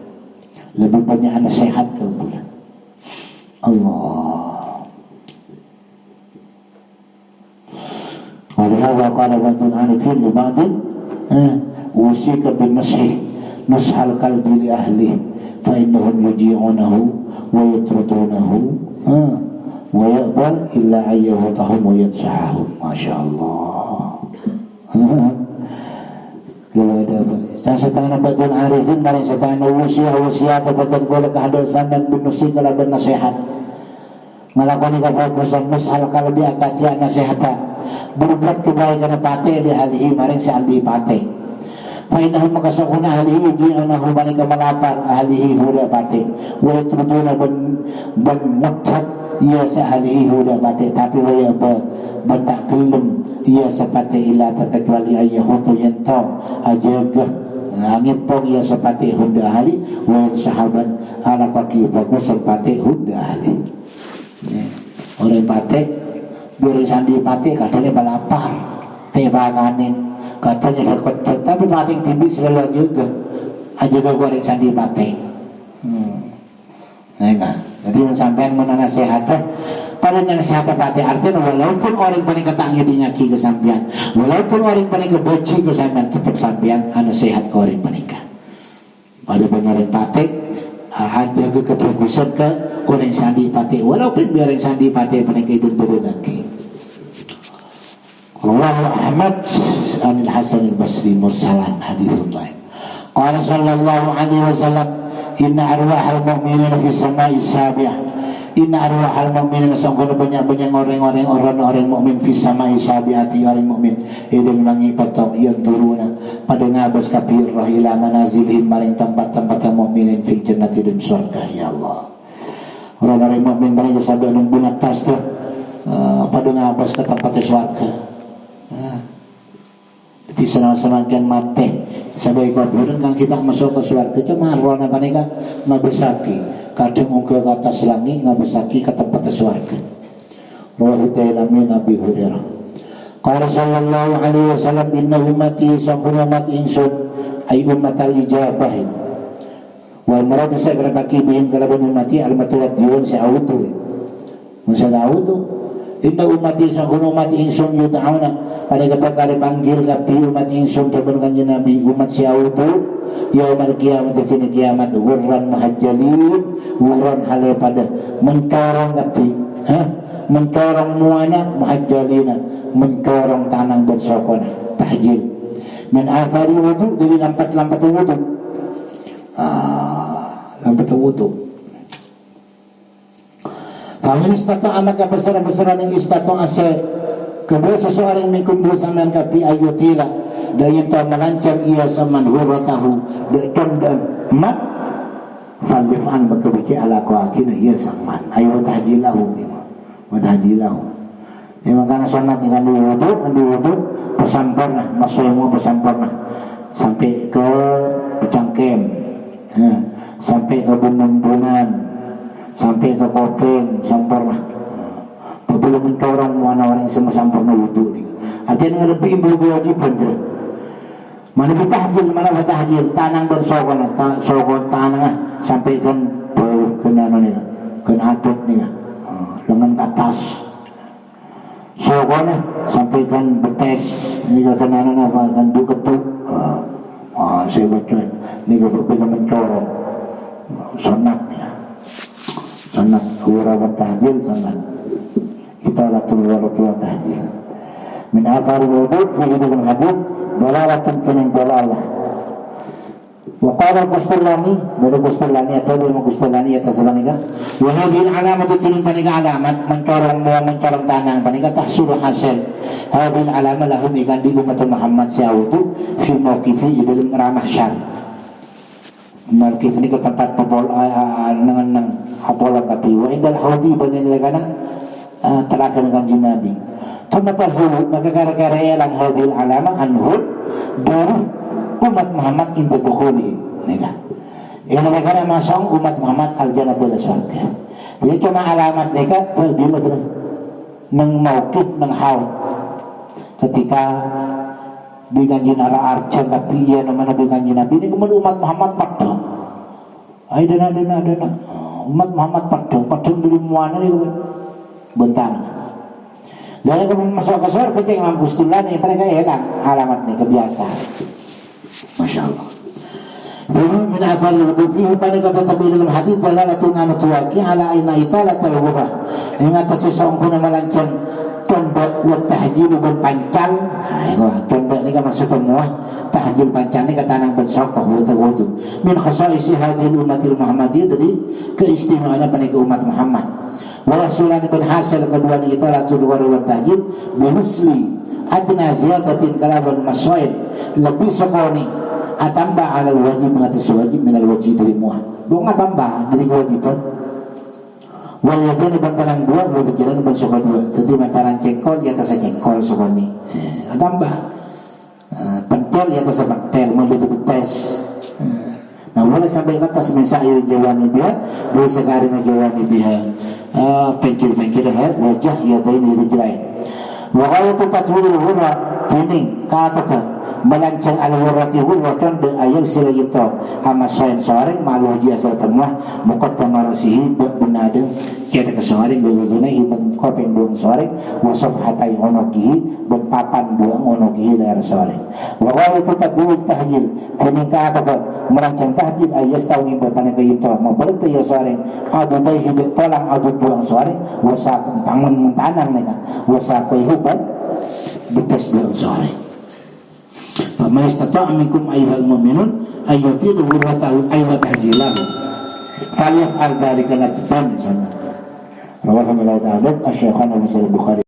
Lebih banyak nasihat kebulan Allah. ولهذا قال بعض العارفين لبعض أوصيك بالنصح نصح القلب لأهله فإنهم يجيعونه ويطردونه ويأبى إلا أن يغوطهم وينصحهم. ما شاء الله. Saya setengah batul arifin, mari setengah usia kepada boleh kehadasan dan binusi kalau bernasihat. Melakukan kefokusan nusal kalbi akadiyah nasihatan. Berbuat kebaikan pate di halihi maring si albi pate. Fainahum makasakuna halihi ji'anahu maring kemalapar halihi huda pate. Wa yatruduna ben mutat ia si halihi huda pate. Tapi waya bentak gelem ia sepate ila terkecuali ayyahutu yentau ajagah angin pong ia sepate huda hali. Wa sahabat ala kaki bagus sepate huda hali. Orang pate Buri sandi pati katanya balapar tebaganin katanya berkocok tapi pating tinggi selalu juga aja goreng sandi pati nah jadi sampai mana nasihat pada nasihat pati artinya walaupun orang paling ketangnya dinyaki kesampian walaupun orang paling kebenci kesampian tetap sampian nasihat ke orang panikah pada benerin pati ada kebagusan ke orang sandi pati walaupun biar orang sandi pati panikah itu turun lagi. Rawahu Ahmad an al-Hasan al-Basri mursalan haditsun dhaif. Qala sallallahu alaihi wasallam inna arwahal mu'minina fi samai sabi'ah. Inna arwahal mu'minina sangkuna banyak-banyak orang-orang mukmin fi samai sabi'ati orang mukmin idil mangipatok yang turuna pada ngabas kapirah ila manazilihim maring tempat-tempat yang mukminin fi jannati dan surga ya Allah. Orang-orang mukmin mereka sabda nunggunak tas tuh pada ngabas ke tempat surga. Jadi senang-senangkan mati sampai kuburan kan kita masuk ke surga cuma warna panika ngabesaki kadang muka ke atas langit ngabesaki ke tempat surga. Rawahu Tailami Nabi Hurairah. Qala sallallahu alaihi wasallam inna ummati saquna umat insun ay ummatal ijabah. Wal marad saya berbagi bihim kalaban ummati al-mutawaddiun sa'udu. Musa'udu inna ummati saquna umat insun yud'auna pada kepada dipanggil kapi umat insun kebun kanjeng Nabi umat syautu yaumul kiamat di kiamat wurran muhajjalin wurran hale pada mencorong kapi mencorong muana muhajjalina mencorong tanang bersokona tahjil min athari wudu dari lampat-lampat wudu lampat wudu. Famin istata'a maka bersara-bersara yang istata'a kedua seseorang yang kumpul saman kapi ayutila dari tak melancang ia saman huratahu dan mat falifan berkebici ala kuakina ia saman ayu wadahajilahu memang karena saman dengan diwudu pesamparna maksudnya pesamparna sampai ke cangkem sampai ke bumbun-bunan, sampai ke kopeng, sampurna. Belum mencorong mana orang yang semua sampurna wudu. Artinya lebih berwajiban tu. Mana bertahjil, mana bertahjil, tanang bersogon, tanang sampai kan kena ni, kena atut ni, lengan atas. Sogon sampai kan betes, ni kena apa kan duketuk. Saya baca ni berbeza mencorong, sunat ni, sunat kurang bertahjil sunat. Kita latul tahjil. Min athar al-wudud fi dalam hadis dalalatun min dalalah. Wa qala al-Qustulani, beliau Qustulani atau beliau Qustulani atas sabanika. Wa hadhihi al-alamat tilin panika alamat mencorong tanang panika tahsul hasil. Hadhihi al-alamat lahum ikan di umat Muhammad syawudu fi mauqifi dalam ramah syar. Mauqif ni ke tempat pebol nang apolang kapi wa indal haudi banin legana terakhir dengan Nabi. Kenapa zuhud? Maka gara-gara ialah hadil alama anhud dari umat Muhammad inda dukhuli. Ini negara masang umat Muhammad al-jannah ila surga. Jadi cuma alamat mereka bila nang mauqif nang haud. Ketika biganjin ara arca tapi ia nama biganjin Nabi ini kemudian umat Muhammad pakto. Ai dana umat Muhammad pakto dulu muana ni bentang. Lalu kemudian masuk ke surga kecil Imam Qustulani mereka hilang alamat ini kebiasaan. Masya Allah. Jadi min athar al-wudud fihi pada kata tabi dalam hadis dalalatun an tuwaqi ala aina italat al-ghurah. Ing atas seseorang kuna melancang tombak wa tahjil berpancal. Tombak ni kan maksud semua tahjil pancal ni kata nang bersokah wudu. Min khasaisi hadhihi ummatil Muhammadiyah dari keistimewaannya pada umat Muhammad. Warasulan bin hasil kedua ni italatul ghurah wa tahjil bimusli adna ziyadatin kalaban maswaid lebih sekali atamba ala wajib mengatas wajib minal wajib dari muah. Bunga tambah dari kewajiban. Wal yadani bantalan dua, wal jalan bansuka dua. Jadi mataran cengkol di atas cengkol sukoni. Tambah pentel di atas pentel menjadi betes. Nah boleh sampai ke atas mesai jawani dia, boleh sekali jawani dia. Pencil-pencil wajah yadaini rijlain. Wa ghayatu tatwilul ghurra kuning katakan melancang al-wurrati wurratan de ayat sila itu ama sain saring malu haji asal temuah muqaddama rasihi benade kita ke saring bewujudnya ibat kopeng doang saring wasaf hatai onoki berpapan doang onoki dari saring wa ghayatu tatwilul tahjil kuning katakan merancang tahjil ayat tahu bertanya ke itu mau berarti ya saring adu bayi hidup tolak adu doang saring wasak tangan mentanam mereka wasak hidup betes doang saring. Fama istata'a minkum ayyuhal mu'minun ayyutilu wurwatahu ayyuhat hajilahu faliyaf'al dhalika natban. Rawahu Abu Dawud, Asy-Syaikhan Bukhari.